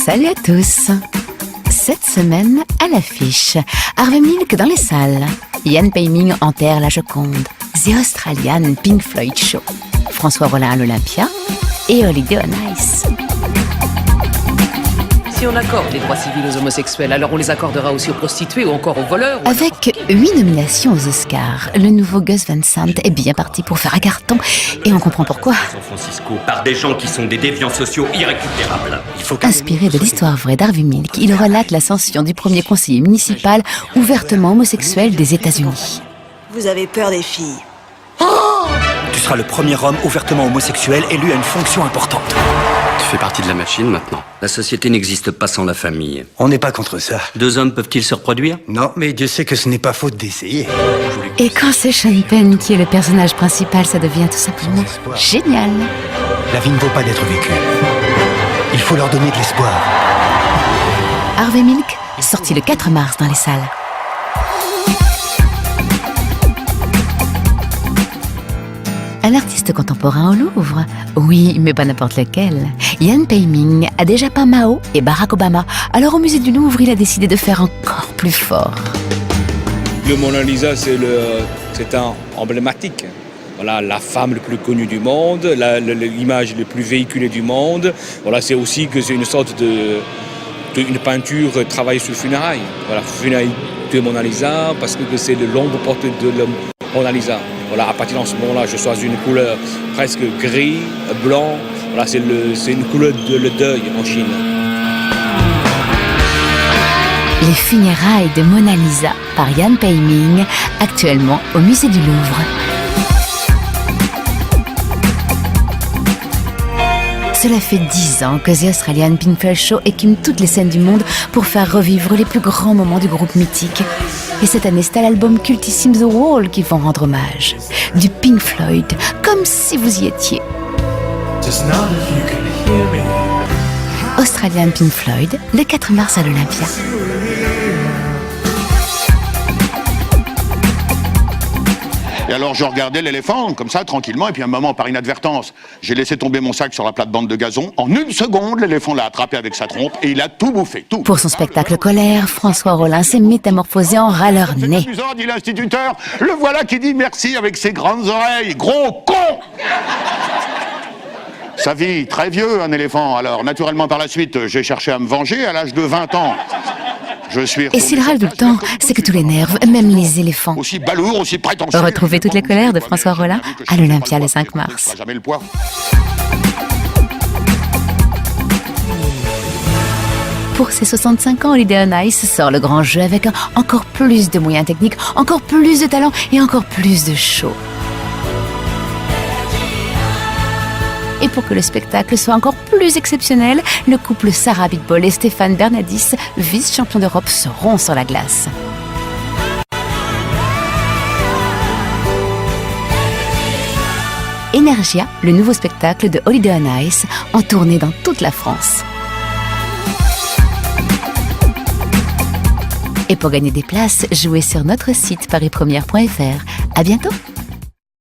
Salut à tous. Cette semaine, à l'affiche, Harvey Milk dans les salles. Ian Paiming enterre la Joconde. The Australian Pink Floyd Show. François Rollin à l'Olympia et Holiday on Ice. Si on accorde les droits civils aux homosexuels, alors on les accordera aussi aux prostituées ou encore aux voleurs. Avec 8 nominations aux Oscars, le nouveau Gus Van Sant est bien parti pour faire un carton. Et on comprend pourquoi. San Francisco, par des gens qui sont des déviants sociaux irrécupérables. Inspiré de l'histoire vraie d'Harvey Milk, il relate l'ascension du premier conseiller municipal ouvertement homosexuel des États-Unis. Vous avez peur des filles. Tu seras le premier homme ouvertement homosexuel élu à une fonction importante. Tu fais partie de la machine maintenant. La société n'existe pas sans la famille. On n'est pas contre ça. 2 hommes peuvent-ils se reproduire? Non, mais Dieu sait que ce n'est pas faute d'essayer. Et quand c'est Sean Penn qui est le personnage principal, ça devient tout simplement génial. La vie ne vaut pas d'être vécue. Il faut leur donner de l'espoir. Harvey Milk, sorti le 4 mars dans les salles. Un artiste contemporain au Louvre? Oui, mais pas n'importe lequel. Ian Paiming a déjà peint Mao et Barack Obama. Alors au musée du Louvre, il a décidé de faire encore plus fort. Le Mona Lisa, c'est un emblématique. Voilà, la femme la plus connue du monde, l'image la plus véhiculée du monde. Voilà, c'est aussi que c'est une sorte une peinture travaillée sur funérailles. Voilà, funérailles de Mona Lisa, parce que c'est l'ombre portée de la Mona Lisa. Voilà, à partir de ce moment-là, je choisis une couleur presque gris, blanc. Voilà, c'est une couleur de le deuil en Chine. Les funérailles de Mona Lisa par Ian Paiming, actuellement au musée du Louvre. Cela fait 10 ans que The Australian Pink Floyd Show écume toutes les scènes du monde pour faire revivre les plus grands moments du groupe mythique. Et cette année, c'est à l'album cultissime The Wall qu'ils vont rendre hommage. Du Pink Floyd, comme si vous y étiez. Australian Pink Floyd, le 4 mars à l'Olympia. Et alors je regardais l'éléphant, comme ça, tranquillement, et puis à un moment, par inadvertance, j'ai laissé tomber mon sac sur la plate-bande de gazon. En 1 seconde, l'éléphant l'a attrapé avec sa trompe et il a tout bouffé, tout. Pour son spectacle Colère, François Rollin s'est métamorphosé en râleur C'est né. amusant, dit l'instituteur. Le voilà qui dit merci avec ses grandes oreilles. Gros con! Ça vit très vieux, un éléphant. Alors, naturellement, par la suite, j'ai cherché à me venger à l'âge de 20 ans. Et s'il râle tout le temps, c'est que tous les nerfs, même les éléphants. Aussi balourd, aussi prétentieux. Retrouvez toutes les colères de François Rollin à l'Olympia le 5 mars. Jamais le poids. Pour ses 65 ans, Holiday on Ice sort le grand jeu avec encore plus de moyens techniques, encore plus de talent et encore plus de show. Et pour que le spectacle soit encore plus exceptionnel, le couple Sarah Abitbol et Stéphane Bernadis, vice-champions d'Europe, seront sur la glace. Energia, le nouveau spectacle de Holiday on Ice, en tournée dans toute la France. Et pour gagner des places, jouez sur notre site parispremière.fr. À bientôt!